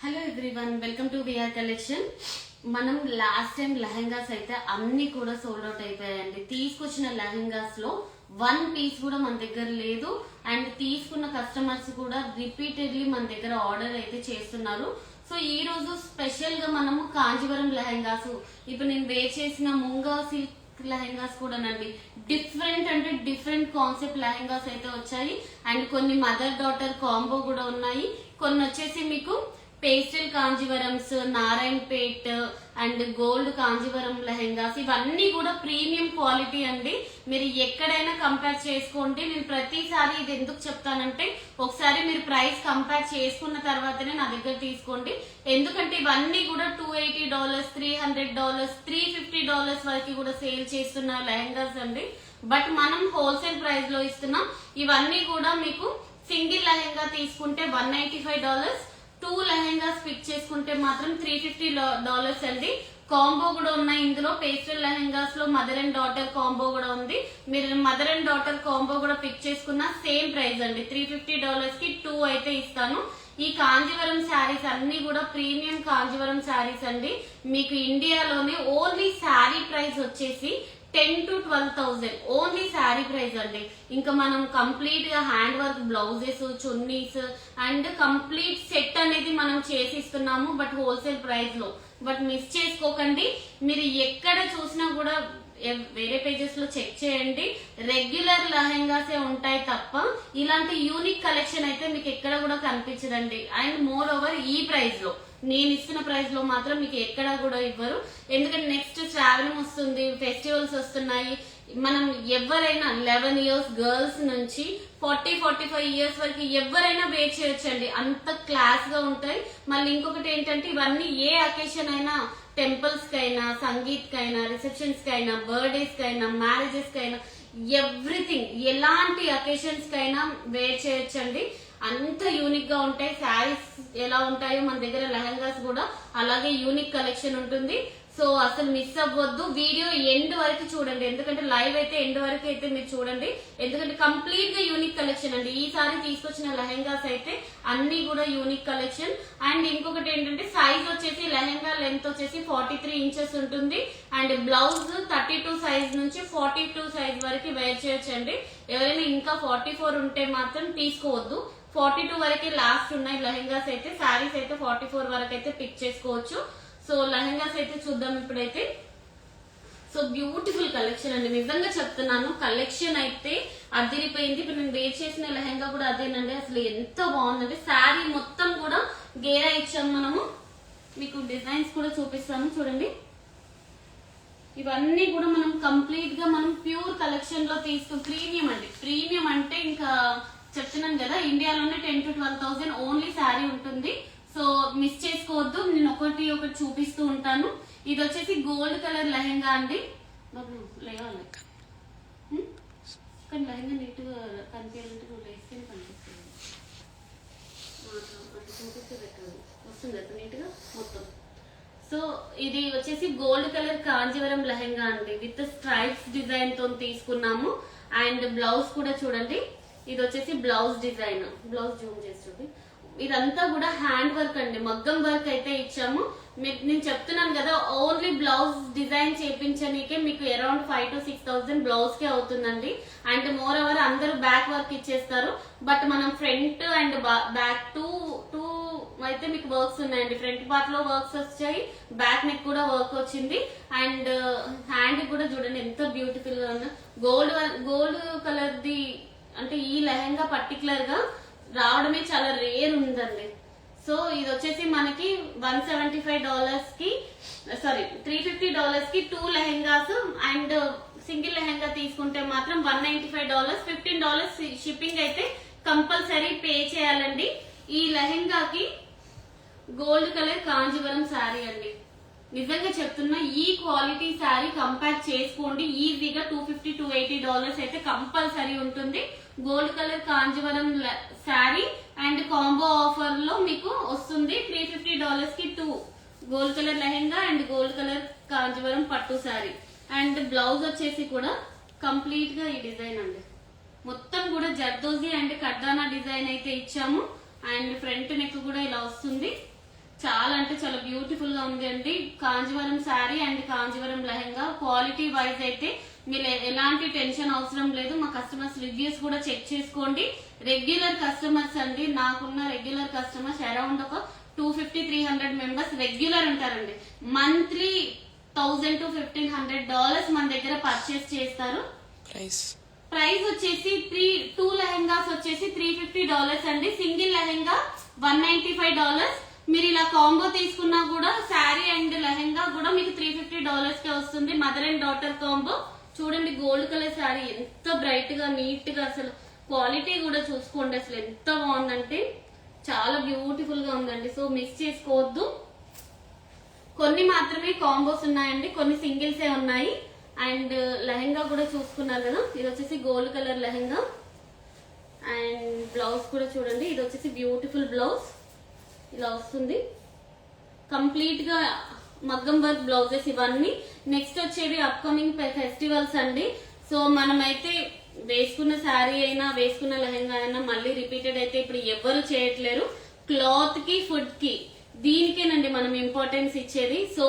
Hello everyone, welcome to VR collection. మనం last time lehengas అయితే అన్ని కూడా సోల్డ్ అవుట్ అయిపోయాయండి. తీసుకొచ్చిన లెహెంగాస్ లో వన్ పీస్ కూడా మన దగ్గర లేదు. అండ్ తీసుకున్న కస్టమర్స్ కూడా రిపీటెడ్లీ మన దగ్గర ఆర్డర్ అయితే చేస్తున్నారు. సో ఈ రోజు స్పెషల్ గా మనము కాంజీవరం లెహెంగాస్, ఇప్పుడు నేను వేర్ చేసిన ముంగా సిల్క్ లెహెంగాస్ కూడానండి, డిఫరెంట్ అంటే డిఫరెంట్ కాన్సెప్ట్ లెహెంగాస్ అయితే వచ్చాయి. అండ్ కొన్ని మదర్ డాటర్ కాంబో కూడా ఉన్నాయి. కొన్ని వచ్చేసి మీకు pastel Kanjeevarams, Narayanpet and gold Kanjeevaram lehengas, ఇవన్నీ కూడా ప్రీమియం క్వాలిటీ అండి. మీరు ఎక్కడైనా కంపేర్ చేసుకోండి. నేను ప్రతిసారి ఇది ఎందుకు చెప్తానంటే, ఒకసారి మీరు ప్రైస్ కంపేర్ చేసుకున్న తర్వాతనే నా దగ్గర తీసుకోండి. ఎందుకంటే ఇవన్నీ కూడా $280, $300, $350 వరకు కూడా సేల్ చేస్తున్న లెహెంగాస్ అండి. బట్ మనం హోల్సేల్ ప్రైస్ లో ఇస్తున్నాం. ఇవన్నీ కూడా మీకు సింగిల్ లెహెంగా తీసుకుంటే $195, 2 లెహెంగాస్ పిక్ చేసుకుంటే మాత్రం $350 అండి. కాంబో కూడా ఉన్నాయి ఇందులో. పేస్టల్ లెహెంగాస్ లో మదర్ అండ్ డాటర్ కాంబో కూడా ఉంది. మీరు మదర్ అండ్ డాటర్ కాంబో కూడా పిక్ చేసుకున్న సేమ్ ప్రైస్ అండి. $350 కి 2 అయితే ఇస్తాను. ఈ కాంజీవరం శారీస్ అన్ని కూడా ప్రీమియం కాంజీవరం శారీస్ అండి. మీకు ఇండియాలోనే ఓన్లీ శారీ ప్రైస్ వచ్చేసి 10 to 12,000 ఓన్లీ శారీ ప్రైస్ అండి. ఇంకా మనం కంప్లీట్ గా hand work blouses, chunnis and complete set అనేది మనం చేసిస్తున్నాము, బట్ హోల్సేల్ ప్రైస్ లో. బట్ మిస్ చేసుకోకండి. మీరు ఎక్కడ చూసినా కూడా వేరే పేజెస్ లో చెక్ చేయండి, రెగ్యులర్ లెహెంగాసే ఉంటాయి తప్ప ఇలాంటి యూనిక్ కలెక్షన్ అయితే మీకు ఎక్కడ కూడా కనిపించదండి. అండ్ మోర్ ఓవర్ ఈ ప్రైస్ లో, నేను ఇస్తున్న ప్రైస్ లో మాత్రం మీకు ఎక్కడా కూడా ఇవ్వరు. ఎందుకంటే నెక్స్ట్ ట్రావెలింగ్ వస్తుంది, ఫెస్టివల్స్ వస్తున్నాయి. మనం ఎవరైనా 11 years గర్ల్స్ నుంచి 40-45 years వరకు ఎవరైనా వేర్ చేయొచ్చండి. అంత క్లాస్ గా ఉంటాయి. మళ్ళీ ఇంకొకటి ఏంటంటే, ఇవన్నీ ఏ అకేషన్ అయినా, టెంపుల్స్ కైనా, సంగీత్ కైనా, రిసెప్షన్స్ కైనా, బర్త్డేస్ కైనా, మ్యారేజెస్ కైనా, ఎవ్రీథింగ్ ఎలాంటి అకేషన్స్ కైనా వేర్ చేయొచ్చండి. అంత యూనిక్ గా ఉంటాయి. శారీస్ ఎలా ఉంటాయో మన దగ్గర లెహెంగాస్ కూడా అలాగే యూనిక్ కలెక్షన్ ఉంటుంది. సో అసలు మిస్ అవ్వద్దు. వీడియో ఎండ్ వరకు చూడండి, ఎందుకంటే లైవ్ అయితే ఎండ్ వరకు అయితే మీరు చూడండి. ఎందుకంటే కంప్లీట్ గా యూనిక్ కలెక్షన్ అండి. ఈసారి తీసుకొచ్చిన లెహెంగాస్ అయితే అన్ని కూడా యూనిక్ కలెక్షన్. అండ్ ఇంకొకటి ఏంటంటే, సైజ్ వచ్చేసి లెహెంగా లెంత్ వచ్చేసి 43 inches ఉంటుంది. అండ్ బ్లౌజ్ 32 సైజ్ నుంచి 42 సైజ్ వరకు వేర్ చేయొచ్చండి. ఎవరైనా ఇంకా 44 ఉంటే మాత్రం తీసుకోవద్దు. 42 వరకే లాస్ట్ ఉన్నాయి లెహెంగాస్ అయితే. శారీస్ అయితే 44 వరకు అయితే పిక్ చేసుకోవచ్చు. సో లెహెంగాస్ అయితే చూద్దాం ఇప్పుడైతే. సో బ్యూటిఫుల్ కలెక్షన్ అండి, నిజంగా చెప్తున్నాను. కలెక్షన్ అయితే అదిరిపోయింది. ఇప్పుడు నేను వేర్ చేసిన లెహెంగా కూడా అదేనండి. అసలు ఎంత బాగుందంటే, శారీ మొత్తం కూడా గేరా ఇచ్చాము మనము. మీకు డిజైన్స్ కూడా చూపిస్తాను చూడండి. ఇవన్నీ కూడా మనం కంప్లీట్ గా మనం ప్యూర్ కలెక్షన్ లో ప్రీమియం అండి. ప్రీమియం అంటే ఇంకా చెప్తున్నాను కదా, ఇండియాలోనే 10 to 12,000 ఓన్లీ శారీ ఉంటుంది. సో మిస్ చేసుకోవద్దు. నేను ఒకటి చూపిస్తూ ఉంటాను. ఇది వచ్చేసి గోల్డ్ కలర్ లెహెంగా అండి. లేవాలి కానీ లెహెంగా నీట్ గా కనిపించాలంటే నువ్వు లేస్తేనే కనిపిస్తుంది. చూపిస్తే పెట్టాలి, వస్తుంది కదా నీట్ గా మొత్తం. సో ఇది వచ్చేసి గోల్డ్ కలర్ కాంజీవరం లెహెంగా అండి, విత్ స్ట్రైప్స్ డిజైన్ తో తీసుకున్నాము. అండ్ బ్లౌజ్ కూడా చూడండి. ఇది వచ్చేసి బ్లౌజ్ డిజైన్. బ్లౌజ్ జూమ్ చేసి చూపి. ఇదంతా కూడా హ్యాండ్ వర్క్ అండి, మగ్గం వర్క్ అయితే ఇచ్చాము. నేను చెప్తున్నాను కదా, ఓన్లీ బ్లౌజ్ డిజైన్ చేయించడానికే మీకు అరౌండ్ 5 to 6,000 బ్లౌజ్ కే అవుతుందండి. అండ్ మోర్ ఓవర్ అందరూ బ్యాక్ వర్క్ ఇచ్చేస్తారు. బట్ మనం ఫ్రంట్ అండ్ బ్యాక్ టూ అయితే మీకు వర్క్స్ ఉన్నాయండి. ఫ్రంట్ పార్ట్ లో వర్క్స్ వచ్చాయి, బ్యాక్ నెక్ కూడా వర్క్ వచ్చింది. అండ్ హ్యాండ్ కూడా చూడండి ఎంత బ్యూటిఫుల్ గా ఉందో. గోల్డ్ కలర్ ది అంటే ఈ లెహెంగా పర్టికులర్ గా రావడమే చాలా రేర్ ఉందండి. సో ఇది వచ్చేసి మనకి $175 కి $350 కి 2 లెహెంగాస్. అండ్ సింగిల్ లెహెంగా తీసుకుంటే మాత్రం $195, $15 షిప్పింగ్ అయితే కంపల్సరీ పే చేయాలండి. ఈ లెహెంగాకి గోల్డ్ కలర్ కాంజీవరం శారీ అండి. నిజంగా చెప్తున్నా, ఈ క్వాలిటీ శారీ కంపేర్ చేసుకోండి. ఈజీగా $250-280 అయితే కంపల్సరీ ఉంటుంది. Gold colour Kanjeevaram sari and combo offer లో మీకు వస్తుంది. $350 కి 2 gold colour lehenga and gold colour Kanjeevaram పట్టు శారీ. అండ్ బ్లౌజ్ వచ్చేసి కూడా కంప్లీట్ గా ఈ డిజైన్ అండి. మొత్తం కూడా జర్దోజీ అండ్ కడ్దానా డిజైన్ అయితే ఇచ్చాము. అండ్ ఫ్రంట్ నెక్ కూడా ఇలా వస్తుంది. చాలా అంటే చాలా బ్యూటిఫుల్ గా ఉంది అండి. Kanjeevaram sari and Kanjeevaram lehenga quality wise అయితే మీరు ఎలాంటి టెన్షన్ అవసరం లేదు. మా కస్టమర్స్ రివ్యూస్ కూడా చెక్ చేసుకోండి. రెగ్యులర్ కస్టమర్స్ అండి, నాకున్న రెగ్యులర్ కస్టమర్స్ అరౌండ్ ఒక 250-300 మెంబర్స్ రెగ్యులర్ ఉంటారండి. మంత్లీ $1000 to $1500 మన దగ్గర పర్చేస్ చేస్తారు. ప్రైస్ వచ్చేసి 2 లెహంగాస్ వచ్చేసి $350 అండి. సింగిల్ లెహంగా $195. మీరు ఇలా కాంబో తీసుకున్నా కూడా శారీ అండ్ లెహంగా కూడా మీకు $350 కే వస్తుంది. మదర్ అండ్ డాటర్ కాంబో చూడండి. గోల్డ్ కలర్ శారీ ఎంత బ్రైట్ గా నీట్ గా, అసలు క్వాలిటీ కూడా చూసుకోండి అసలు ఎంత బాగుందంటే చాలా బ్యూటిఫుల్ గా ఉందండి. సో మిస్ చేసుకోవద్దు. కొన్ని మాత్రమే కాంబోస్ ఉన్నాయండి, కొన్ని సింగిల్సే ఉన్నాయి. అండ్ లెహంగా కూడా చూసుకున్నారు కదా, ఇది వచ్చేసి gold colour lehenga. And blouse కూడా చూడండి, ఇది వచ్చేసి బ్యూటిఫుల్ బ్లౌజ్ ఇలా వస్తుంది. కంప్లీట్ గా మగ్గం వర్క్ బ్లౌజెస్ ఇవన్నీ. నెక్స్ట్ వచ్చేవి అప్కమింగ్ ఫెస్టివల్స్ అండి. సో మనమైతే వేసుకున్న శారీ అయినా వేసుకున్న లెహంగా అయినా మళ్ళీ రిపీటెడ్ అయితే ఇప్పుడు ఎవరు చేయట్లేరు. క్లాత్ కి ఫుడ్ కి దీనికేనండి మనం ఇంపార్టెన్స్ ఇచ్చేది. సో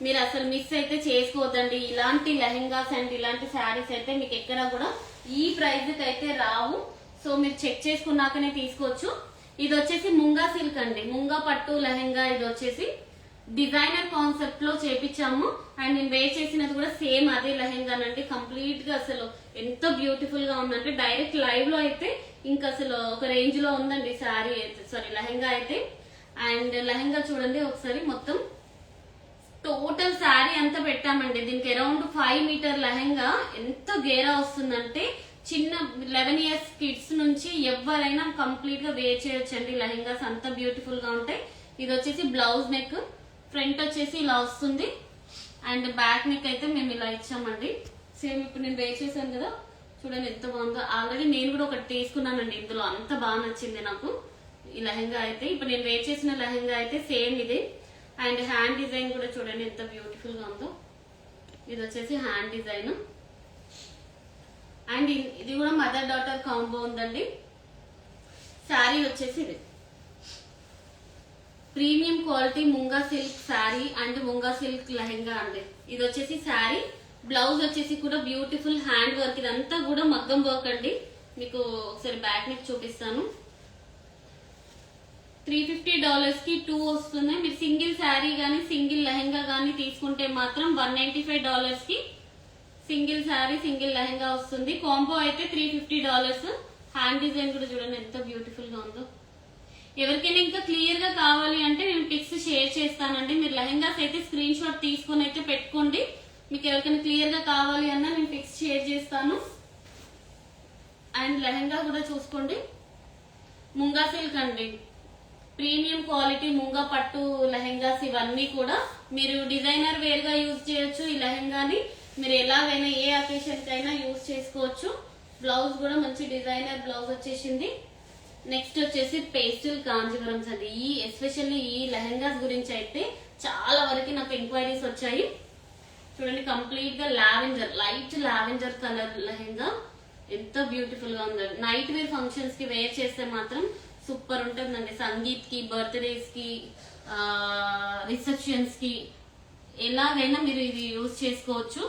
మీరు అసలు మిస్ అయితే చేసుకోవద్దండి. ఇలాంటి లెహంగాస్ అండ్ ఇలాంటి శారీస్ అయితే మీకు ఎక్కడ కూడా ఈ ప్రైస్ కి అయితే రావు. సో మీరు చెక్ చేసుకున్నాకనే తీసుకోవచ్చు. ఇది వచ్చేసి ముంగా సిల్క్ అండి, ముంగా పట్టు లెహంగా. ఇది వచ్చేసి డిజైనర్ కాన్సెప్ట్ లో చేపించాము. అండ్ నేను వేర్ చేసినది కూడా సేమ్ అదే లెహంగానండి. కంప్లీట్ గా అసలు ఎంత బ్యూటిఫుల్ గా ఉందంటే డైరెక్ట్ లైవ్ లో అయితే ఇంకా అసలు ఒక రేంజ్ లో ఉందండి శారీ అయితే, సారీ లెహంగా అయితే. అండ్ లెహంగా చూడండి ఒకసారి, మొత్తం టోటల్ శారీ అంతా పెట్టామండి. దీనికి అరౌండ్ 5 మీటర్ లెహంగా. ఎంత గేరా వస్తుందంటే చిన్న 11 ఇయర్స్ కిడ్స్ నుంచి ఎవరైనా కంప్లీట్ గా వేర్ చేయొచ్చండి. లెహంగాస్ అంత బ్యూటిఫుల్ గా ఉంటాయి. ఇది వచ్చేసి బ్లౌజ్ నెక్, ఫ్రంట్ వచ్చేసి ఇలా వస్తుంది. అండ్ బ్యాక్ నెక్ అయితే మేము ఇలా ఇచ్చామండి. సేమ్ ఇప్పుడు నేను వేర్ చేశాను కదా, చూడండి ఎంత బాగుందో. ఆల్రెడీ నేను కూడా ఒకటి తీసుకున్నానండి ఇందులో, అంత బాగా నచ్చింది నాకు ఈ లెహంగా అయితే. ఇప్పుడు నేను వేర్ చేసిన లెహంగా అయితే సేమ్ ఇదే. అండ్ హ్యాండ్ డిజైన్ కూడా చూడండి ఎంత బ్యూటిఫుల్ గా ఉందో. ఇది వచ్చేసి హ్యాండ్ డిజైన్. అండ్ ఇది కూడా మదర్ డాటర్ కాంబో ఉందండి. శారీ వచ్చేసి ఇది premium quality munga silk sari and munga silk lehenga అండి. ఇది వచ్చేసి శారీ. బ్లౌజ్ వచ్చేసి కూడా బ్యూటిఫుల్ హ్యాండ్ వర్క్. ఇదంతా కూడా మగ్గం వర్క్ అండి. మీకు ఒకసారి బ్యాక్ నెక్ చూపిస్తాను. $350 కి 2 వస్తున్నాయి. మీరు సింగిల్ శారీ గానీ సింగిల్ లెహంగా గానీ తీసుకుంటే మాత్రం $195 కి సింగిల్ శారీ సింగిల్ లెహంగా వస్తుంది. కాంబో అయితే $350. హ్యాండ్ డిజైన్ కూడా చూడండి ఎంత బ్యూటిఫుల్ గా ఉందో. ఎవరికైనా ఇంకా క్లియర్ గా కావాలి అంటే నేను పిక్స్ షేర్ చేస్తానండి. మీరు లెహంగాస్ అయితే స్క్రీన్ షాట్ తీసుకుని అయితే పెట్టుకోండి. మీకు ఎవరికైనా క్లియర్ గా కావాలి అన్నా నేను పిక్స్ షేర్ చేస్తాను. అండ్ లెహంగా కూడా చూసుకోండి, ముంగా సిల్క్ అండి. ప్రీమియం క్వాలిటీ ముంగా పట్టు లెహంగాస్ ఇవన్నీ కూడా మీరు డిజైనర్ వేర్ గా యూజ్ చేయొచ్చు. ఈ లెహంగాని మీరు ఎలాగైనా ఏ అకేషన్ కైనా యూజ్ చేసుకోవచ్చు. బ్లౌజ్ కూడా మంచి డిజైనర్ బ్లౌజ్ వచ్చేసింది. నెక్స్ట్ వచ్చేసి పేస్టల్ కాంజీవరమ్స్ అండి. ఎస్పెషల్లీ ఈ లెహంగాస్ గురించి అయితే చాలా వరకు నాకు ఎంక్వైరీస్ వచ్చాయి. చూడండి కంప్లీట్ గా lavender, light lavender colour lehenga ఎంత బ్యూటిఫుల్ గా ఉందండి. నైట్ వేర్ ఫంక్షన్స్ కి వేర్ చేస్తే మాత్రం సూపర్ ఉంటుందండి. సంగీత్ కి, బర్త్డేస్ కి, రిసెప్షన్స్ కి ఎలాగైనా మీరు ఇది యూజ్ చేసుకోవచ్చు.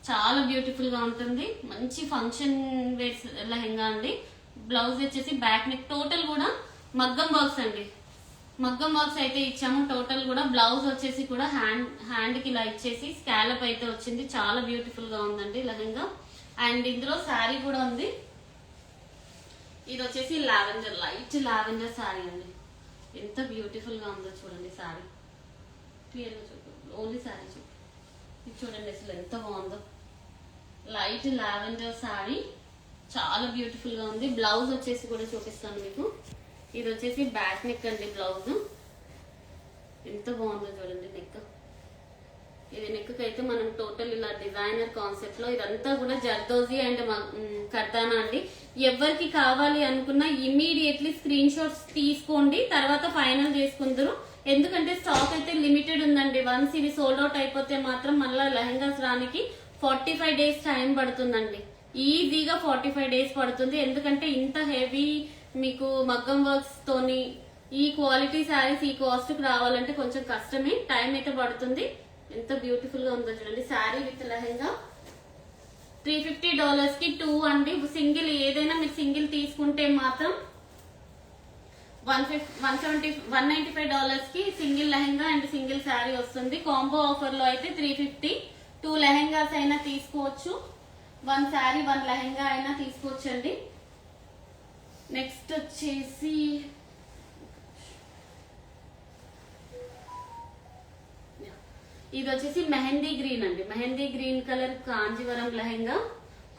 చాలా బ్యూటిఫుల్ గా ఉంటుంది. మంచి ఫంక్షన్ వేర్ లెహంగా అండి. బ్లౌజ్ వచ్చేసి బ్యాక్ నెక్. టోటల్ కూడా మగ్గం వర్క్స్ అండి. మగ్గం వర్క్స్ అయితే ఇచ్చాము టోటల్ కూడా. బ్లౌజ్ వచ్చేసి కూడా హ్యాండ్ కి ఇలా ఇచ్చేసి స్కాలప్ అయితే వచ్చింది. చాలా బ్యూటిఫుల్ గా ఉందండి లెహంగా. అండ్ ఇందులో శారీ కూడా ఉంది. ఇది వచ్చేసి లావెండర్, లైట్ లావెండర్ శారీ అండి. ఎంత బ్యూటిఫుల్ గా ఉందో చూడండి. శారీ క్లియర్ గా చూడండి, ఓన్లీ శారీ ఇది చూడండి అసలు ఎంత బాగుందో. లైట్ లావెండర్ శారీ చాలా బ్యూటిఫుల్ గా ఉంది. బ్లౌజ్ వచ్చేసి కూడా చూపిస్తాను మీకు. ఇది వచ్చేసి బ్యాక్ నెక్ అండి. బ్లౌజ్ ఎంత బాగుందో చూడండి. నెక్, ఇది నెక్ అయితే మనం టోటల్ ఇలా డిజైనర్ కాన్సెప్ట్ లో ఇదంతా కూడా జర్దోజీ అండ్ కర్దానా అండి. ఎవరికి కావాలి అనుకున్నా ఇమీడియట్లీ స్క్రీన్ షాట్స్ తీసుకోండి, తర్వాత ఫైనల్ చేసుకుందరు. ఎందుకంటే స్టాక్ అయితే లిమిటెడ్ ఉందండి. వన్స్ ఇది సోల్డ్ అవుట్ అయిపోతే మాత్రం మళ్ళీ లెహంగాస్ రానికి 45 days టైం పడుతుందండి. ఈజీగా 45 days పడుతుంది. ఎందుకంటే ఇంత హెవీ మీకు మగ్గం వర్క్స్ తోని ఈ క్వాలిటీ శారీస్ ఈ కాస్ట్ కి రావాలంటే కొంచెం కష్టమే, టైం అయితే పడుతుంది. ఎంత బ్యూటిఫుల్ గా ఉందో చూడండి. శారీ విత్ లెహెంగా $350 కి 2 అండి. సింగిల్ ఏదైనా మీరు సింగిల్ తీసుకుంటే మాత్రం $195 కి single lehenga and single sari వస్తుంది. కాంబో ఆఫర్ లో అయితే 350. 2 లెహెంగాస్ అయినా తీసుకోవచ్చు, 1 శారీ 1 లెహెంగా అయినా తీసుకోవచ్చు అండి. నెక్స్ట్ వచ్చేసి ఇది వచ్చేసి మెహందీ గ్రీన్ అండి. Mehndi green colour Kanjeevaram lehenga.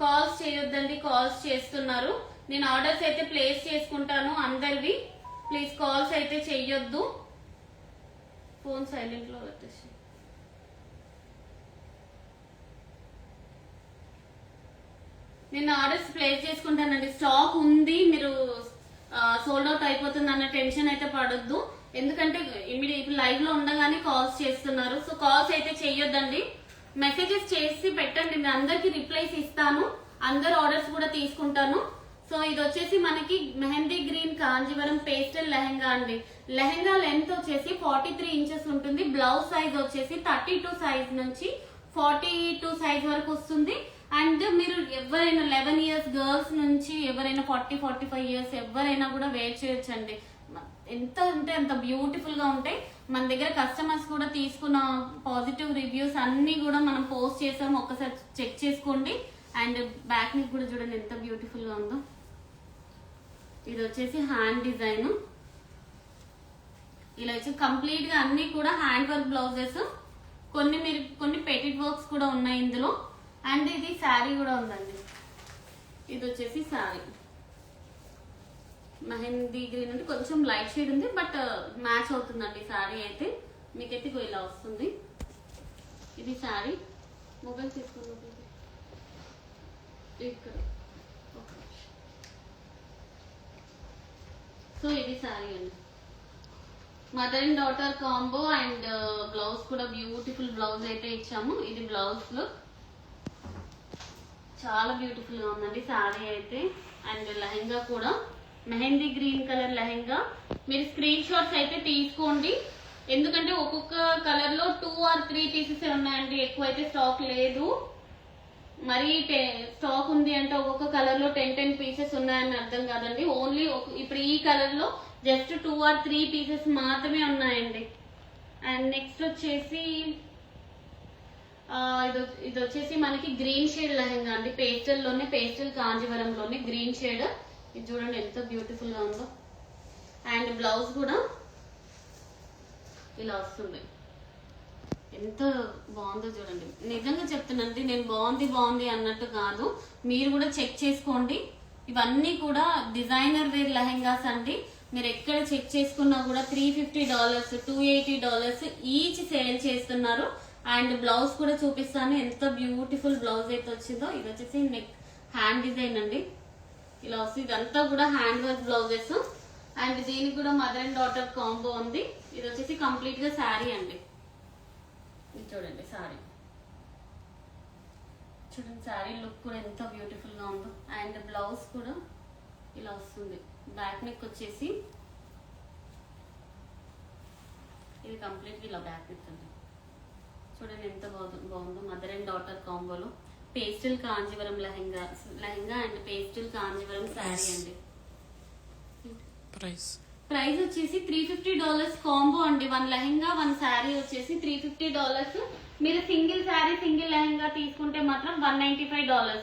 Calls చేయొద్దండి, కాల్స్ చేస్తున్నారు. నేను ఆర్డర్స్ అయితే ప్లేస్ చేసుకుంటాను అందరివి. ప్లీజ్ కాల్స్ అయితే చెయ్యొద్దు. ఫోన్ సైలెంట్ లో పెట్టేసి. నేను ఆర్డర్స్ ప్లేస్ చేసుకుంటానండి. స్టాక్ ఉంది, మీరు సోల్డ్ అవుట్ అయిపోతుంది అన్న టెన్షన్ అయితే పడొద్దు. ఎందుకంటే ఇప్పుడు లైవ్ లో ఉండగానే కాల్స్ చేస్తున్నారు. సో కాల్స్ అయితే చెయ్యొద్దండి, మెసేజెస్ చేసి పెట్టండి. నేను అందరికి రిప్లైస్ ఇస్తాను, అందరు ఆర్డర్స్ కూడా తీసుకుంటాను. సో ఇది వచ్చేసి మనకి మెహందీ గ్రీన్ కాంజీవరం పేస్టల్ లెహెంగా అండి. లెహెంగా లెంత్ వచ్చేసి 43 ఇంచెస్ ఉంటుంది. బ్లౌజ్ సైజ్ వచ్చేసి 32 సైజ్ నుంచి 42 సైజ్ వరకు వస్తుంది. అండ్ మీరు ఎవరైనా 11 ఇయర్స్ గర్ల్స్ నుంచి ఎవరైనా 40-45 ఇయర్స్ ఎవరైనా కూడా వేర్ చేయొచ్చు అండి. ఎంత అంటే అంత బ్యూటిఫుల్ గా ఉంటాయి. మన దగ్గర కస్టమర్స్ కూడా తీసుకున్న పాజిటివ్ రివ్యూస్ అన్ని కూడా మనం పోస్ట్ చేసాం, ఒక్కసారి చెక్ చేసుకోండి. అండ్ బ్యాక్ నెక్ కూడా చూడండి ఎంత బ్యూటిఫుల్ గా ఉందో. ఇది వచ్చేసి హ్యాండ్ డిజైన్. ఇలా వచ్చి కంప్లీట్ గా అన్ని కూడా హ్యాండ్ వర్క్ బ్లౌజెస్, కొన్ని పెటిట్ వర్క్స్ కూడా ఉన్నాయి ఇందులో. అండ్ ఇది శారీ కూడా ఉందండి. ఇది వచ్చేసి శారీ మెహందీ గ్రీన్ అంటే కొంచెం లైట్ షేడ్ ఉంది, బట్ మ్యాచ్ అవుతుందండి శారీ అయితే. మీకైతే ఇలా వస్తుంది. ఇది శారీ. మొబైల్ తీసుకున్నప్పుడు ఇక్కడ. సో ఇది శారీ అండి. Mother and daughter combo and blouse కూడా బ్యూటిఫుల్ బ్లౌజ్ అయితే ఇచ్చాము. ఇది బ్లౌజ్ లుక్ చాలా బ్యూటిఫుల్ గా ఉందండి శారీ అయితే. అండ్ లెహెంగా కూడా మెహందీ గ్రీన్ కలర్ లెహెంగా. మీరు స్క్రీన్ షాట్స్ అయితే తీసుకోండి, ఎందుకంటే ఒక్కొక్క కలర్ లో 2 or 3 పీసెస్ ఉన్నాయండి, ఎక్కువ అయితే స్టాక్ లేదు. మరి స్టాక్ ఉంది అంటే ఒక్కొక్క కలర్ లో 10 పీసెస్ ఉన్నాయని అర్థం కాదండి. ఓన్లీ ఇప్పుడు ఈ కలర్ లో జస్ట్ 2 or 3 పీసెస్ మాత్రమే ఉన్నాయండి. అండ్ నెక్స్ట్ వచ్చేసి ఇది వచ్చేసి మనకి గ్రీన్ షేడ్ లెహెంగా అండి. పేస్టల్ కాంజీవరంలోనే గ్రీన్ షేడ్. ఇది చూడండి ఎంత బ్యూటిఫుల్ గా ఉందో. అండ్ బ్లౌజ్ కూడా ఇలా వస్తుంది, ఎంత బాగుందో చూడండి. నిజంగా చెప్తున్నానండి, నేను బాగుంది అన్నట్టు కాదు, మీరు కూడా చెక్ చేసుకోండి. ఇవన్నీ కూడా డిజైనర్ వేర్ లెహెంగాస్ అండి. మీరు ఎక్కడ చెక్ చేసుకున్నా కూడా $350, $280 ఈచ్ సేల్ చేస్తున్నారు. అండ్ బ్లౌజ్ కూడా చూపిస్తాను, ఎంత బ్యూటిఫుల్ బ్లౌజ్ అయితే వచ్చిందో. ఇది వచ్చేసి నెక్ హ్యాండ్ డిజైన్ అండి, ఇలా వస్తుంది. ఇదంతా కూడా హ్యాండ్ వర్క్ బ్లౌజెస్. అండ్ దీనికి కూడా మదర్ అండ్ డాటర్ కాంబో ఉంది. ఇది వచ్చేసి కంప్లీట్ గా శారీ అండి. ఇది చూడండి శారీ, చూడండి శారీ లుక్ కూడా ఎంత బ్యూటిఫుల్ గా ఉందో. అండ్ బ్లౌజ్ కూడా ఇలా వస్తుంది. బ్యాక్ నెక్ వచ్చేసి ఇది కంప్లీట్ గా ఇలా బ్యాక్ నెక్ అండి. చూడండి ఎంత బాగుందో. మదర్ అండ్ డాటర్ కాంబోలో pastel Kanjeevaram lehenga and pastel Kanjeevaram sari అండి. ప్రైస్ వచ్చేసి $350 కాంబో అండి. 1 లెహెంగా 1 శారీ వచ్చేసి $350. మీరు సింగిల్ శారీ సింగిల్ లెహెంగా తీసుకుంటే మాత్రం $195.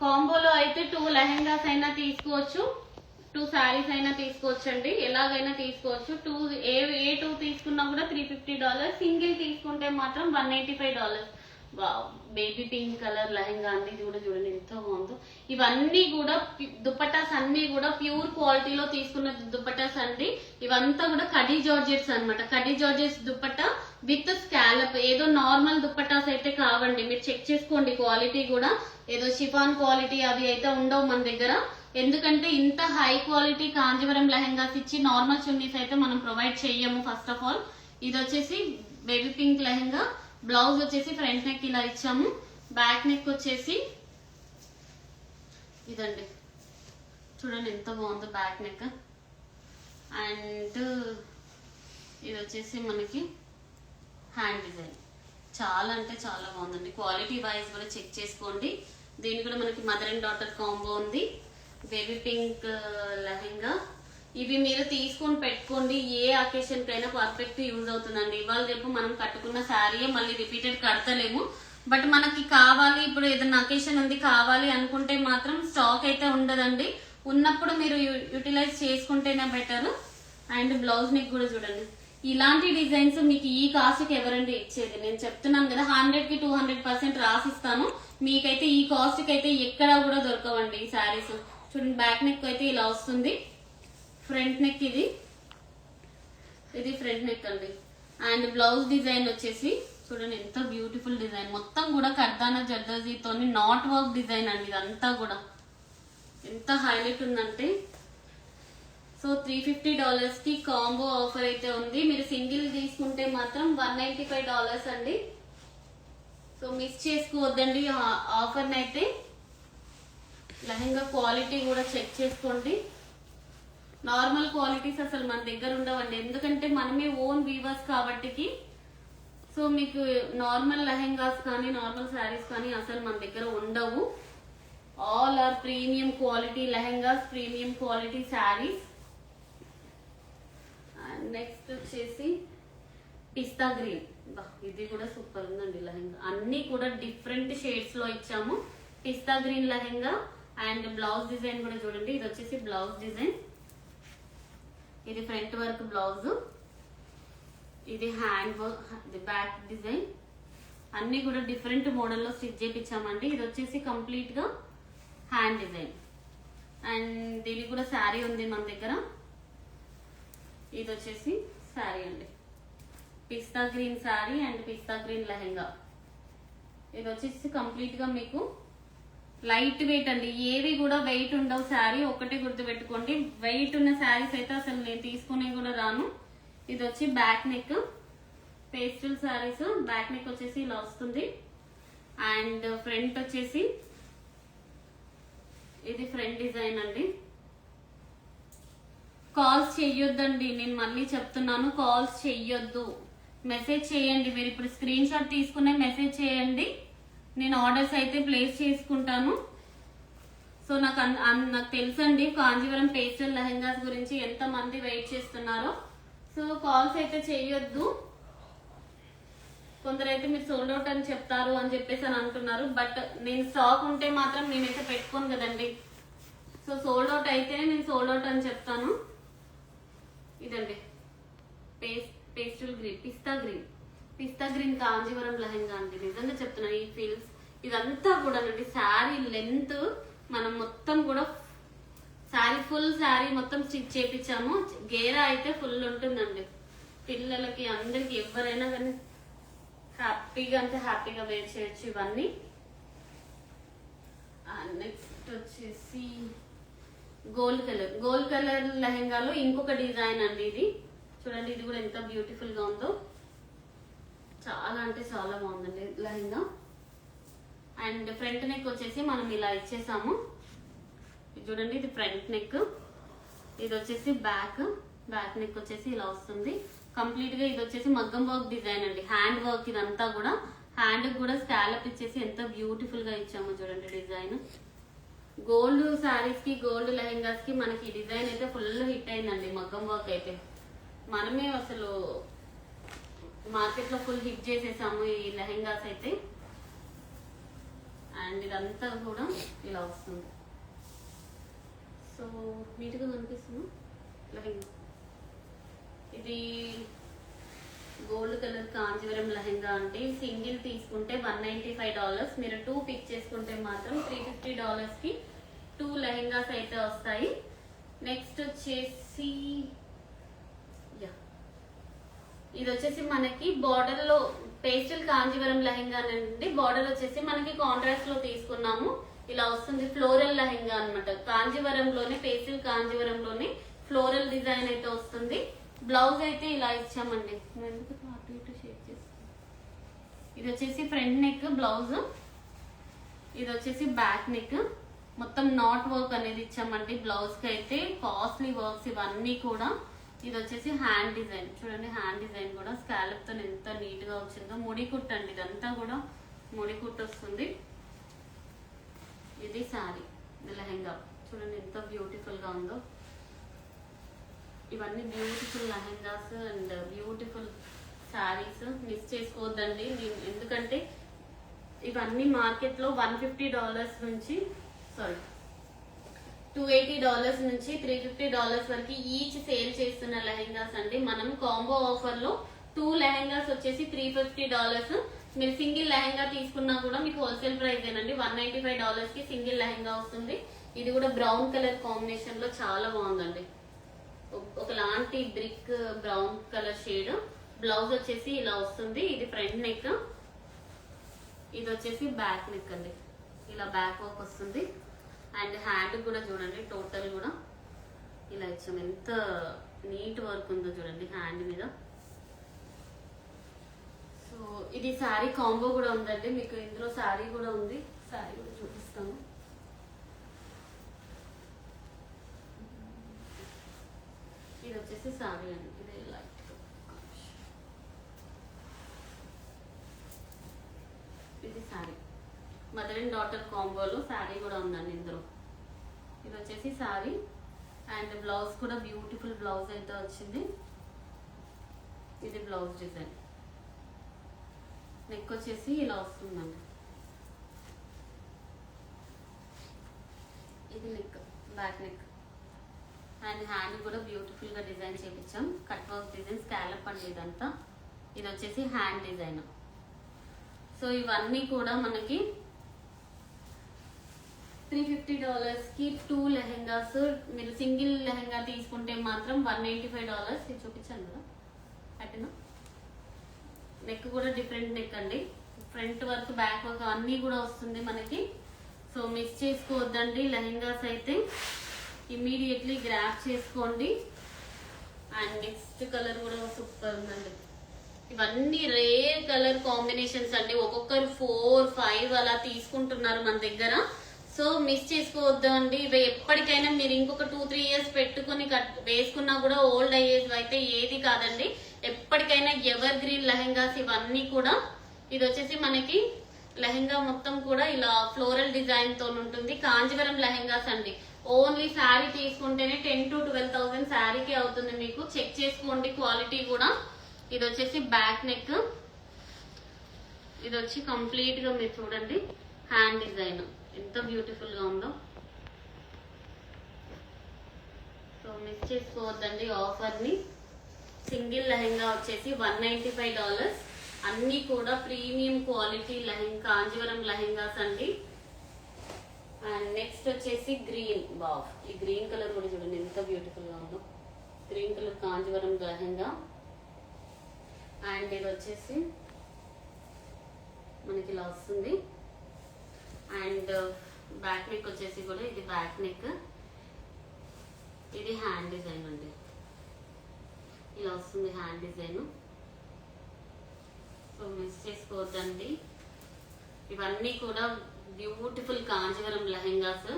కాంబోలో అయితే 2 లెహెంగాస్ అయినా తీసుకోవచ్చు, 2 శారీస్ అయినా తీసుకోవచ్చు అండి. ఎలాగైనా తీసుకోవచ్చు. ఏ 2 తీసుకున్నా కూడా $350. సింగిల్ తీసుకుంటే మాత్రం $185. బేబీ పింక్ కలర్ లెహెంగా అండి. ఇది కూడా చూడండి ఎంత బాగుందో. ఇవన్నీ కూడా దుపట్టాస్ అన్ని కూడా ప్యూర్ క్వాలిటీలో తీసుకున్న దుపట్టాస్ అండి. ఇవంతా కూడా కడీ జార్జెట్స్ అన్నమాట. Khadi georgettes dupatta with scallop. ఏదో నార్మల్ దుపట్టాస్ అయితే కావండి, మీరు చెక్ చేసుకోండి క్వాలిటీ కూడా. ఏదో షిఫాన్ క్వాలిటీ అవి అయితే ఉండవు మన దగ్గర. ఎందుకంటే ఇంత హై క్వాలిటీ కాంజీవరం లెహెంగాస్ ఇచ్చి నార్మల్ చున్నీస్ అయితే మనం ప్రొవైడ్ చెయ్యము ఫస్ట్ ఆఫ్ ఆల్. ఇది వచ్చేసి బేబీ పింక్ లెహెంగా. బ్లౌజ్ వచ్చేసి ఫ్రంట్ నెక్ ఇలా ఇచ్చాము. బ్యాక్ నెక్ వచ్చేసి ఇదండి, చూడండి ఎంత బాగుందో బ్యాక్ నెక్. అండ్ ఇది వచ్చేసి మనకి హ్యాండ్ డిజైన్. చాలా అంటే చాలా బాగుందండి. క్వాలిటీ వైజ్ కూడా చెక్ చేసుకోండి. దీని కూడా మనకి మదర్ అండ్ డాటర్ కాంబో ఉంది. Baby pink lehenga. ఇవి మీరు తీసుకొని పెట్టుకోండి, ఏ అకేషన్ కైనా పర్ఫెక్ట్ యూజ్ అవుతుందండి. ఇవాళ రేపు మనం కట్టుకున్న శారీ మళ్ళీ రిపీటెడ్ కడతలేము. బట్ మనకి కావాలి, ఇప్పుడు ఏదైనా అకేషన్ ఉంది కావాలి అనుకుంటే మాత్రం స్టాక్ అయితే ఉండదండి. ఉన్నప్పుడు మీరు యూటిలైజ్ చేసుకుంటేనే బెటర్. అండ్ బ్లౌజ్ నెక్ కూడా చూడండి. ఇలాంటి డిజైన్స్ మీకు ఈ కాస్ట్ కి ఎవరండి ఇచ్చేది? నేను చెప్తున్నాను కదా, 100 కి 200% రాసిస్తాను. మీకైతే ఈ కాస్ట్ కి అయితే ఎక్కడా కూడా దొరకవండి ఈ శారీస్. చూడండి, బ్యాక్ నెక్ అయితే ఇలా వస్తుంది, ఫ్రంట్ నెక్ ఇది ఫ్రంట్ నెక్ అండి. అండ్ బ్లౌజ్ డిజైన్ వచ్చేసి చూడండి ఎంత బ్యూటిఫుల్ డిజైన్. మొత్తం కూడా కర్దానా జర్దోజీతో నాట్ వర్క్ డిజైన్ అండి. ఇదంతా కూడా ఎంత హైలైట్ ఉందంటే. సో $350 కి కాంబో ఆఫర్ అయితే ఉంది. మీరు సింగిల్ తీసుకుంటే మాత్రం $195 అండి. సో మిస్ చేసుకోవద్దండి ఆఫర్ని అయితే. లెహంగా క్వాలిటీ కూడా చెక్ చేసుకోండి. నార్మల్ క్వాలిటీస్ అసలు మన దగ్గర ఉండవండి, ఎందుకంటే మనమే ఓన్ వీవర్స్ కాబట్టి. సో మీకు నార్మల్ లెహంగాస్ కానీ నార్మల్ శారీస్ కానీ అసలు మన దగ్గర ఉండవు. All are premium quality lehengas, premium quality saris. Next వచ్చేసి పిస్తా గ్రీన్. ఇది కూడా సూపర్ ఉందండి లెహంగా. అన్ని కూడా డిఫరెంట్ షేడ్స్ లో ఇచ్చాము. Pista green lehenga. And blouse design కూడా చూడండి. ఇది వచ్చేసి బ్లౌజ్ డిజైన్. ఇది ఫ్రంట్ వర్క్ బ్లౌజ్, ఇది హ్యాండ్ వర్క్, ఇది బ్యాక్ డిజైన్. అన్ని కూడా డిఫరెంట్ మోడల్లో స్టిచ్ చేయించామండి. ఇది వచ్చేసి కంప్లీట్ గా హ్యాండ్ డిజైన్. అండ్ దీనికి కూడా శారీ ఉంది మన దగ్గర. ఇది వచ్చేసి శారీ అండి, pista green sari and pista green lehenga. ఇది వచ్చేసి కంప్లీట్ గా మీకు లైట్ వెయిట్ అండి. ఏవి కూడా వెయిట్ ఉండవు. శారీ ఒకటే గుర్తు పెట్టుకోండి, వెయిట్ ఉన్న శారీస్ అయితే అసలు నేను తీసుకునే కూడా రాను. ఇది వచ్చి back neck, pastel saris. Back neck వచ్చేసి ఇలా వస్తుంది. అండ్ ఫ్రంట్ వచ్చేసి ఇది ఫ్రంట్ డిజైన్ అండి. కాల్స్ చెయ్యొద్దండి, నేను మళ్ళీ చెప్తున్నాను, కాల్స్ చెయ్యొద్దు. మెసేజ్ చేయండి. మీరు ఇప్పుడు స్క్రీన్ షాట్ తీసుకునే మెసేజ్ చేయండి. నేను ఆర్డర్స్ అయితే ప్లేస్ చేసుకుంటాను. సో నాకు తెలుసండి కాంజీవరం పేస్టల్ లెహంగాస్ గురించి ఎంత మంది వెయిట్ చేస్తున్నారో. సో కాల్స్ అయితే చెయ్యొద్దు. కొందరైతే మీరు సోల్డ్ అవుట్ అని చెప్తారు అని చెప్పేసి అని అంటున్నారు. బట్ నేను స్టాక్ ఉంటే మాత్రం నేనైతే పెట్టుకోను కదండి. సో సోల్డ్ అవుట్ అయితేనే నేను సోల్డ్ అవుట్ అని చెప్తాను. ఇదండి పేస్టల్ గ్రీన్, పిస్తా గ్రీన్ కాంజీవరం లెహంగా అండి. నిజంగా చెప్తున్నాను, ఈ ఫీల్స్ ఇదంతా కూడా అండి శారీ లెంత్ మనం మొత్తం కూడా శారీ ఫుల్ శారీ మొత్తం స్టిచ్ చేపించాము. గేరా అయితే ఫుల్ ఉంటుందండి. పిల్లలకి అందరికి ఎవరైనా కానీ హ్యాపీగా వేర్ చేయొచ్చు ఇవన్నీ. నెక్స్ట్ వచ్చేసి గోల్డ్ కలర్ లెహంగాలో ఇంకొక డిజైన్ అండి. ఇది చూడండి, ఇది కూడా ఎంత బ్యూటిఫుల్ గా ఉందో. చాలా అంటే చాలా బాగుందండి లెహంగా. అండ్ ఫ్రంట్ నెక్ వచ్చేసి మనం ఇలా ఇచ్చేసాము. చూడండి, ఇది ఫ్రంట్ నెక్. ఇది వచ్చేసి బ్యాక్ నెక్ వచ్చేసి ఇలా వస్తుంది కంప్లీట్ గా. ఇది వచ్చేసి మగ్గం వర్క్ డిజైన్ అండి, హ్యాండ్ వర్క్. ఇదంతా కూడా హ్యాండ్ కూడా స్కాలప్ ఇచ్చేసి ఎంత బ్యూటిఫుల్ గా ఇచ్చాము చూడండి డిజైన్. గోల్డ్ శారీస్ కి గోల్డ్ లెహంగాస్ కి మనకి ఈ డిజైన్ అయితే ఫుల్ హిట్ అయిందండి. మగ్గం వర్క్ అయితే మనమే అసలు మార్కెట్ లో ఫుల్ హిట్ చేసేసాము ఈ లెహంగాస్ అయితే. అండ్ ఇదంతా కూడా ఇలా వస్తుంది. సో నీట్గా కనిపిస్తుంది లెహంగా. ఇది గోల్డ్ కలర్ కాంజీవరం లెహంగా అంటే సింగిల్ తీసుకుంటే $195. మీరు 2 పిక్ చేసుకుంటే మాత్రం $350 కి 2 లెహంగాస్ అయితే వస్తాయి. నెక్స్ట్ వచ్చేసి ఇది వచ్చేసి మనకి బార్డర్ లో పేస్టల్ కాంజీవరం లెహంగా అండి. బార్డర్ వచ్చేసి మనకి కాంట్రాస్ట్ లో తీసుకున్నాము. ఇలా వస్తుంది ఫ్లోరల్ లెహంగా అనమాట. కాంజీవరంలోనే పేస్టల్ కాంజీవరంలోనే ఫ్లోరల్ డిజైన్ అయితే వస్తుంది. బ్లౌజ్ అయితే ఇలా ఇచ్చామండి. ఇది వచ్చేసి ఫ్రంట్ నెక్ బ్లౌజ్, ఇది వచ్చేసి బ్యాక్ నెక్. మొత్తం నాట్ వర్క్ అనేది ఇచ్చామండి బ్లౌజ్ కి అయితే. కాస్ట్లీ వర్క్స్ ఇవన్నీ కూడా. ఇది వచ్చేసి హ్యాండ్ డిజైన్ చూడండి. హ్యాండ్ డిజైన్ కూడా స్కాలప్ తో ఎంత నీట్ గా వచ్చిందో. ముడి కుట్టు అండి, ఇదంతా కూడా ముడి కుట్టు వస్తుంది. ఇది శారీ లెహెంగా చూడండి ఎంత బ్యూటిఫుల్ గా ఉందో. ఇవన్నీ beautiful lehengas and beautiful saris. Miss చేసుకోవద్దండి, ఎందుకంటే ఇవన్నీ మార్కెట్ లో $150 నుంచి $280 నుంచి $350 వరకు ఈచ్ సేల్ చేస్తున్న లెహెంగాస్ అండి. మనం కాంబో ఆఫర్ లో 2 లెహెంగాస్ వచ్చేసి $350. మీరు సింగిల్ లెహెంగా తీసుకున్నా కూడా మీకు హోల్సేల్ ప్రైస్ ఏనండి. $195 కి సింగిల్ లెహెంగా వస్తుంది. ఇది కూడా బ్రౌన్ కలర్ కాంబినేషన్ లో చాలా బాగుందండి. ఒకలాంటి brick brown colour shade. Blouse వచ్చేసి ఇలా వస్తుంది. ఇది ఫ్రంట్ నెక్, ఇది వచ్చేసి బ్యాక్ నెక్ అండి. ఇలా బ్యాక్ వర్క్ వస్తుంది. అండ్ హ్యాండ్ కూడా చూడండి, టోటల్ కూడా ఇలా ఇచ్చాం. ఎంత నీట్ వర్క్ ఉందో చూడండి హ్యాండ్ మీద. సో ఇది శారీ కాంబో కూడా ఉందండి. మీకు ఇందులో శారీ కూడా ఉంది, శారీ కూడా చూపిస్తాను. ఇది వచ్చేసి శారీ అండి. ఇది లైట్ ఇది శారీ మదర్ అండ్ డాటర్ కాంబోలో శారీ కూడా ఉందండి ఇందులో. ఇది వచ్చేసి శారీ అండ్ బ్లౌజ్ కూడా బ్యూటిఫుల్ బ్లౌజ్ అయితే వచ్చింది. ఇది బ్లౌజ్ డిజైన్. నెక్ వచ్చేసి ఇలా వస్తుందండి. ఇది neck, back neck. And hand కూడా బ్యూటిఫుల్ గా డిజైన్ చేపించాం. కట్ వర్క్ డిజైన్, స్కాలప్ అండి ఇదంతా. ఇది వచ్చేసి హ్యాండ్ డిజైన్. సో ఇవన్నీ కూడా మనకి $350 కి 2 లెహెంగాస్. మీరు సింగిల్ లెహెంగా తీసుకుంటే మాత్రం $195. ఇది చూపించాను కదా అటేనా. నెక్ కూడా డిఫరెంట్ నెక్ అండి. ఫ్రంట్ వర్క్, బ్యాక్ వర్క్ అన్నీ కూడా వస్తుంది మనకి. సో మిస్ చేసుకోవద్దండి. లెహెంగాస్ అయితే ఇమ్మీడియట్లీ గ్రాప్ చేసుకోండి. అండ్ నెక్స్ట్ కలర్ కూడా సూపర్ ఉందండి. ఇవన్నీ రేర్ కలర్ కాంబినేషన్స్ అండి. ఒక్కొక్కరు 4, 5 అలా తీసుకుంటున్నారు మన దగ్గర. సో మిస్ చేసుకోవద్దు అండి. ఇవి ఎప్పటికైనా మీరు ఇంకొక 2-3 ఇయర్స్ పెట్టుకుని వేసుకున్నా కూడా ఓల్డ్ అయ్యేది అయితే ఏది కాదండి. ఎప్పటికైనా ఎవర్ గ్రీన్ లెహెంగాస్ ఇవన్నీ కూడా. ఇది వచ్చేసి మనకి లెహెంగా మొత్తం కూడా ఇలా ఫ్లోరల్ డిజైన్ తో ఉంటుంది. కాంజీవరం లెహెంగాస్ అండి. ఓన్లీ శారీ తీసుకుంటేనే 10,000 to 12,000 శారీకి అవుతుంది. మీకు చెక్ చేసుకోండి క్వాలిటీ కూడా. ఇది వచ్చేసి బ్యాక్ నెక్. ఇది వచ్చి కంప్లీట్ గా మీరు చూడండి హ్యాండ్ డిజైన్ ఎంత బ్యూటిఫుల్ గా ఉందో. సో మిస్ చేసుకోవద్దండి ఆఫర్ ని. సింగిల్ లెహెంగా వచ్చేసి $195. అన్ని కూడా ప్రీమియం క్వాలిటీ లెహెంగా, కాంజీవరం లెహెంగాస్ అండి. అండ్ నెక్స్ట్ వచ్చేసి గ్రీన్. బావ్, ఈ గ్రీన్ కలర్ కూడా చూడండి ఎంత బ్యూటిఫుల్ గా ఉందో. Green colour Kanjeevaram lehenga. And ఇది వచ్చేసి మనకి ఇలా వస్తుంది. అండ్ బ్యాక్ నెక్ వచ్చేసి కూడా ఇది బ్యాక్ నెక్. ఇది హ్యాండ్ డిజైన్ అండి. ఇలా వస్తుంది హ్యాండ్ డిజైన్. సో మిస్ చేసుకోవద్దండి. ఇవన్నీ కూడా beautiful Kanjeevaram lehengas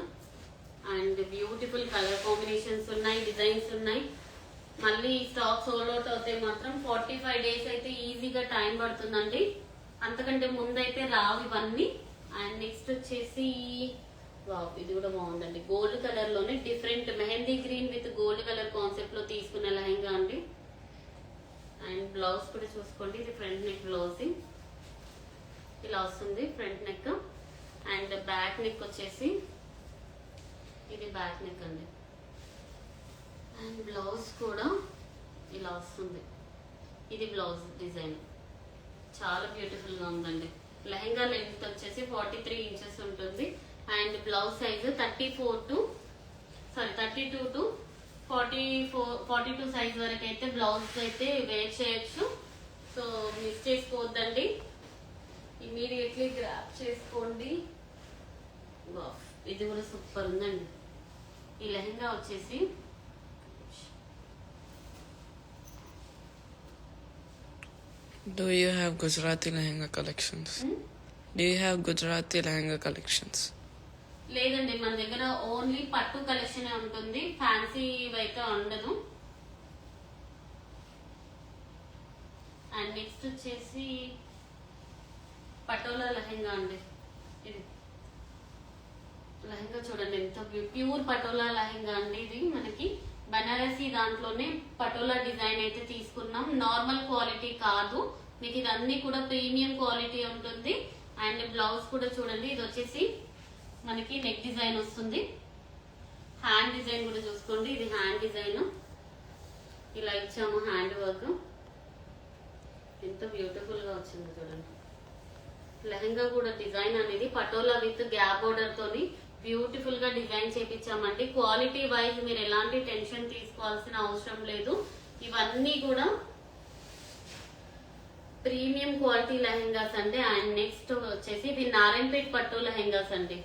and beautiful colour combinations ఉన్నాయి, డిజైన్స్ ఉన్నాయి. మళ్ళీ స్టాక్ సోల్డ్ అవుట్ అవుతే మాత్రం 45 days అయితే ఈజీగా టైం పడుతుందండి. అంతకంటే ముందైతే రావు ఇవన్నీ. అండ్ నెక్స్ట్ వచ్చేసి ఇది కూడా బాగుందండి. గోల్డ్ కలర్ లోనే different mehndi green with gold colour concept లో తీసుకున్న లెహెంగా అండి. అండ్ బ్లౌజ్ కూడా చూసుకోండి. ఇది ఫ్రంట్ నెక్ బ్లౌజ్ ఇలా వస్తుంది, front neck. And back neck వచ్చేసి ఇది బ్యాక్ నెక్ అండి. అండ్ బ్లౌజ్ కూడా ఇలా వస్తుంది. ఇది బ్లౌజ్ డిజైన్ చాలా బ్యూటిఫుల్ గా ఉందండి. లెహెంగా లెంత్ వచ్చేసి 43 inches ఉంటుంది. And blouse size 32 to 42 size వరకు అయితే బ్లౌజ్ అయితే వేర్ చేయొచ్చు. సో మిస్ చేసుకోవద్దండి, ఇమీడియట్లీ గ్రాప్ చేసుకోండి. ఇది కూడా సూపర్ ఉందండి. ఈ లెహెంగా వచ్చేసి Do you have Gujarati lehenga collections? Do you have Gujarati lehenga collections? లేదండి, మన దగ్గర ఓన్లీ పట్టు కలెక్షన్ ఉంటుంది. ఫ్యాన్సీ అయితే ఉండదు. అండ్ నెక్స్ట్ వచ్చేసి పటోలా లెహెంగా అండి. ఇది లెహెంగా చూడండి ఎంత ప్యూర్ పటోలా లెహెంగా అండి. ఇది మనకి బనారసి దాంట్లోనే పటోలా డిజైన్ అయితే తీసుకున్నాం. నార్మల్ క్వాలిటీ కాదు, మీకు ఇది అన్ని కూడా ప్రీమియం క్వాలిటీ ఉంటుంది. అండ్ బ్లౌజ్ కూడా చూడండి, ఇది వచ్చేసి మనకి నెక్ డిజైన్ వస్తుంది. హ్యాండ్ డిజైన్ కూడా చూసుకోండి, ఇది హ్యాండ్ డిజైన్ ఇలా ఇచ్చాము. హ్యాండ్ వర్క్ ఎంత బ్యూటిఫుల్ గా వచ్చింది చూడండి. లెహంగా కూడా డిజైన్ అనేది పటోలా విత్ గ్యాప్ బోర్డర్ తోని బ్యూటిఫుల్ గా డిజైన్ చేపించామండి. క్వాలిటీ వైజ్ మీరు ఎలాంటి టెన్షన్ తీసుకోవాల్సిన అవసరం లేదు. ఇవన్నీ కూడా ప్రీమియం క్వాలిటీ లెహంగాస్ అండి. అండ్ నెక్స్ట్ వచ్చేసి ఇవి నారాయణపేట్ పట్టు లెహంగాస్ అండి.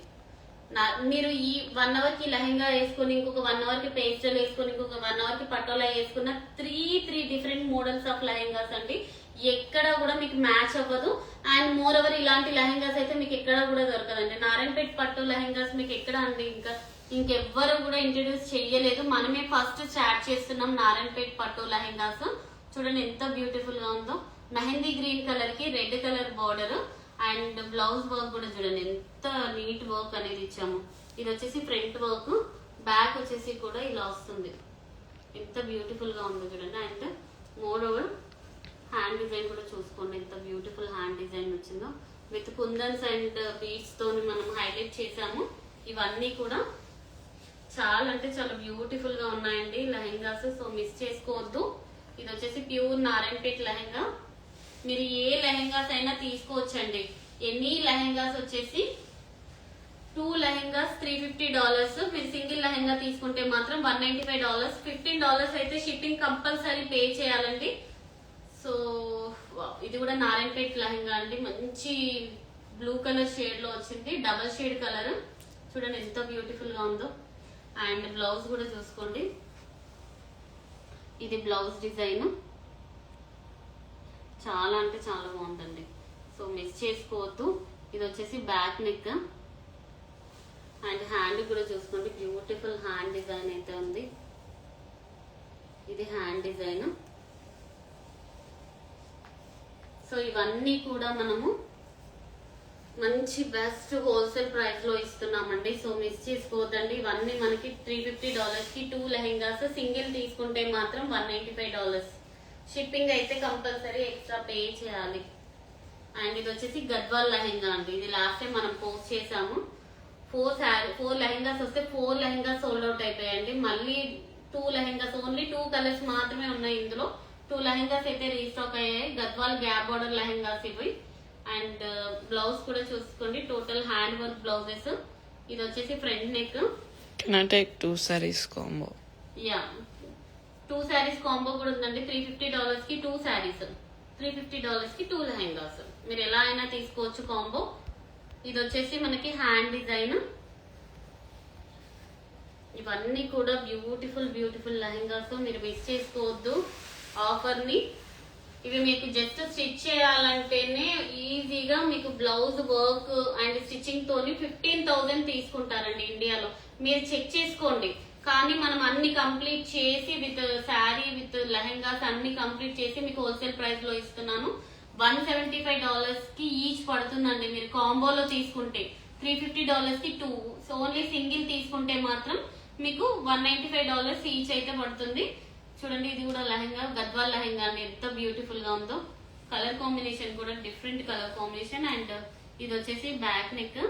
మీరు ఈ 1 అవర్ కి లెహంగా వేసుకొని ఇంకొక 1 అవర్ కి పేస్టల్ వేసుకొని ఇంకొక 1 అవర్ కి పటోలా వేసుకున్న three different models of lehengas అండి. ఎక్కడ కూడా మీకు మ్యాచ్ అవ్వదు. అండ్ మోర్ ఓవర్ ఇలాంటి లెహంగాస్ అయితే మీకు ఎక్కడ కూడా దొరకదండి. నారాయణపేట్ పట్టు లెహంగాస్ మీకు ఎక్కడ అండి ఇంకెవ్వరు కూడా ఇంట్రడ్యూస్ చెయ్యలేదు. మనమే ఫస్ట్ స్టార్ట్ చేస్తున్నాం నారాయణపేట్ పట్టు లెహంగాస్. చూడండి ఎంత బ్యూటిఫుల్ గా ఉందో. మెహందీ గ్రీన్ కలర్ కి red colour border and blouse work కూడా చూడండి ఎంత నీట్ వర్క్ అనేది ఇచ్చాము. ఇది వచ్చేసి ఫ్రంట్ వర్క్, బ్యాక్ వచ్చేసి కూడా ఇలా వస్తుంది. ఎంత బ్యూటిఫుల్ గా ఉందో చూడండి. And more over hand design కూడా చూసుకోండి ఎంత బ్యూటిఫుల్ హ్యాండ్ డిజైన్ వచ్చిందో. విత్ కుందన్స్ అండ్ బీడ్స్ తోని మనం హైలైట్ చేసాము. ఇవన్నీ కూడా చాలా అంటే చాలా బ్యూటిఫుల్ గా ఉన్నాయండి లెహంగాస్. సో మిస్ చేసుకోవద్దు. ఇది వచ్చేసి ప్యూర్ నారాయణపేట్ లెహంగా. మీరు ఏ లెహంగాస్ అయినా తీసుకోవచ్చండి. ఎన్ని లెహంగాస్ వచ్చేసి 2 లెహంగాస్ $350. మీరు సింగిల్ లెహంగా తీసుకుంటే మాత్రం $195. $15 అయితే షిప్పింగ్ కంపల్సరీ పే చేయాలండి. సో ఇది కూడా నారాయణపేట్ లెహంగా అండి. మంచి బ్లూ కలర్ షేడ్ లో వచ్చింది, డబల్ షేడ్ కలర్. చూడండి ఎంత బ్యూటిఫుల్ గా ఉందో. అండ్ బ్లౌజ్ కూడా చూసుకోండి, ఇది బ్లౌజ్ డిజైన్ చాలా అంటే చాలా బాగుందండి. సో మిస్ చేసుకోవద్దు. ఇది వచ్చేసి బ్యాక్ నెక్ అండ్ హ్యాండ్ కూడా చూసుకోండి, బ్యూటిఫుల్ హ్యాండ్ డిజైన్ అయితే ఉంది. ఇది హ్యాండ్ డిజైన్. సో ఇవన్నీ కూడా మనము మంచి బెస్ట్ హోల్సేల్ ప్రైస్ లో ఇస్తున్నామండి. సో మిస్ చేసుకోవద్దండి. ఇవన్నీ మనకి $350 కి 2 లెహంగాస్. సింగిల్ తీసుకుంటే మాత్రం $195. షిప్పింగ్ అయితే కంపల్సరీ ఎక్స్ట్రా పే చేయాలి. అండ్ ఇది వచ్చేసి గద్వాల్ లెహంగా అండి. ఇది లాస్ట్ టైం మనం పోస్ట్ చేసాము. 4 లెహంగాస్ వస్తే 4 లెహంగాస్ సోల్డ్ అవుట్ అయిపోయాయండి. మళ్ళీ 2 లెహంగాస్, ఓన్లీ 2 కలర్స్ మాత్రమే ఉన్నాయి ఇందులో. 2 లెహంగాస్ అయితే రీస్టాక్ అయ్యాయి. గద్వాల్ గ్యాప్ బార్డర్ లెహంగాస్ ఇవి. అండ్ బ్లౌజ్ కూడా చూసుకోండి, టోటల్ హ్యాండ్ వర్క్ బ్లౌజెస్. ఇది వచ్చేసి front neck. Can I take 2 sarees combo? Yeah 2 saris combo కూడా ఉందండి. $350 కి 2 శారీస్, $350 కి 2 లెహంగాస్. మీరు ఎలా అయినా తీసుకోవచ్చు కాంబో. ఇది వచ్చేసి మనకి హ్యాండ్ డిజైన్. ఇవన్నీ కూడా బ్యూటిఫుల్ లెహంగాస్. మీరు మిస్ చేసుకోవద్దు ఆఫర్ ని. ఇవి మీకు జస్ట్ స్టిచ్ చేయాలంటేనే ఈజీగా మీకు బ్లౌజ్ వర్క్ అండ్ స్టిచ్చింగ్ తోని 15,000 తీసుకుంటారండి ఇండియాలో. మీరు చెక్ చేసుకోండి. కానీ మనం అన్ని కంప్లీట్ చేసి విత్ శారీ విత్ లెహంగాస్ అన్ని కంప్లీట్ చేసి మీకు హోల్సేల్ ప్రైస్ లో ఇస్తున్నాను. $175 కి ఈచ్ పడుతుందండి. మీరు కాంబోలో తీసుకుంటే $350 కి 2. సో ఓన్లీ సింగిల్ తీసుకుంటే మాత్రం మీకు $195 ఈచ్ అయితే పడుతుంది. చూడండి ఇది కూడా లెహంగా, గద్వాల్ లెహంగా అండి. ఎంత బ్యూటిఫుల్ గా ఉందో. కలర్ కాంబినేషన్ కూడా డిఫరెంట్ కలర్ కాంబినేషన్. అండ్ ఇది వచ్చేసి back neck,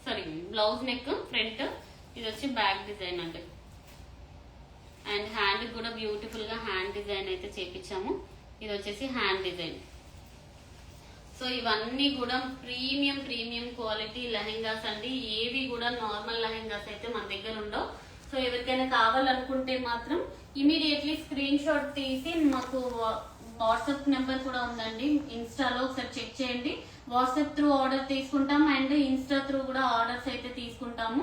sorry blouse neck front. ఇది వచ్చి బ్యాక్ డిజైన్ అండి. అండ్ హ్యాండ్ కూడా బ్యూటిఫుల్ గా హ్యాండ్ డిజైన్ అయితే చేపించాము. ఇది వచ్చేసి హ్యాండ్ డిజైన్. సో ఇవన్నీ కూడా ప్రీమియం క్వాలిటీ లెహంగాస్ అండి. ఏవి కూడా నార్మల్ లెహంగాస్ అయితే మన దగ్గర ఉండవు. సో ఎవరికైనా కావాలనుకుంటే మాత్రం ఇమీడియట్లీ స్క్రీన్ షాట్ తీసి మాకు వాట్సాప్ నెంబర్ కూడా ఉందండి, ఇన్స్టాలో ఒకసారి చెక్ చేయండి. వాట్సాప్ త్రూ ఆర్డర్ తీసుకుంటాం అండ్ ఇన్స్టా త్రూ కూడా ఆర్డర్స్ అయితే తీసుకుంటాము.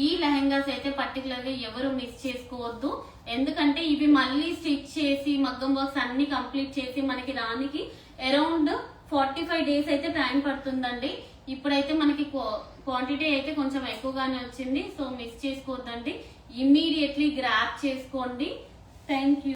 ఈ లెహంగాస్ అయితే పర్టికులర్ గా ఎవరు మిస్ చేసుకోవద్దు. ఎందుకంటే ఇవి మళ్ళీ స్టిచ్ చేసి మగ్గం వర్క్స్ అన్ని కంప్లీట్ చేసి మనకి రానికి అరౌండ్ 45 days అయితే టైం పడుతుందండి. ఇప్పుడైతే మనకి క్వాంటిటీ అయితే కొంచెం ఎక్కువగానే వచ్చింది. సో మిస్ చేసుకోవద్దండి, ఇమ్మీడియట్లీ గ్రాప్ చేసుకోండి. Thank you.